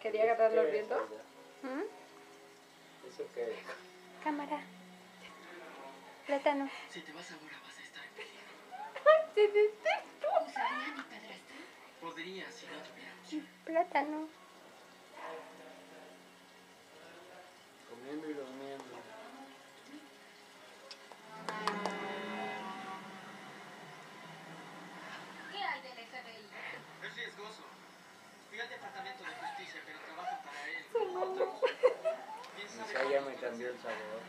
Quería agarrarlo ¿Qué es viendo. ella? ¿Mm? ¿Eso qué es? Cámara. Plátano. Si te vas ahora vas a estar en peligro. Te detesto. ¿Usaría mi padrastro? Podría si no tuviéramos. Plátano. Comiendo y durmiendo. ¿Qué hay del FBI? Es riesgoso. Fui al departamento de justicia, pero trabajan para él. ¿Quién sabe Quizá ya me cuánto cambió el sabor.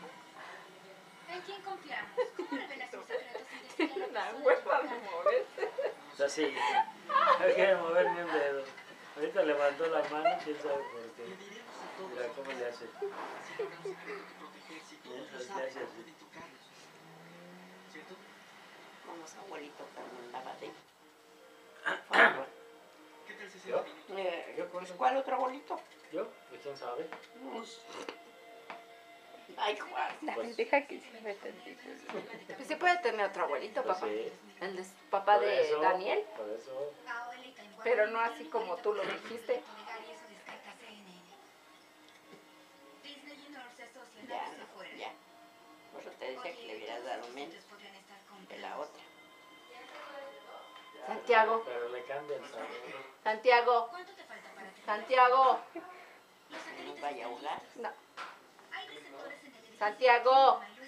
¿En quién confiamos? ¿Cómo revelas tus secretos sin decirle a la La persona hueva de equivocada? moverse. O sea, sí. No quiere mover ni un dedo. Ahorita levantó la mano, quién sabe por Le qué. diremos a todos. Mira cómo le hace. Si logramos saberlo que proteger, si todos lo Así saben, hace no así. pueden tocarnos. ¿Cierto? Como su abuelito cuando andaba de... ¿Qué tal 60 ¿Yo? minutos? ¿Yo Pues, cuento? ¿cuál otro abuelito? ¿Yo? ¿Y quién sabe? Pues, ay, Juan. Dale, deja que se me tantito. Pues sí puede tener otro abuelito, Pues papá. sí. El de papá Por de eso, Daniel. Por eso. Abuelita, en Pero Guadalupe, no así como tú lo dijiste. legal y eso descarta CNN. Disney y North se asocian Ya, a que se fuera. ya. Por eso te decía que le hubieras dado menos Podrían estar de la otra. Santiago. Pero le cambia el sabor. Santiago. ¿Cuánto te falta para que Santiago. los Que no satélites vaya a estén ahogar. listos? No. Hay receptores en el edificio Santiago. mayor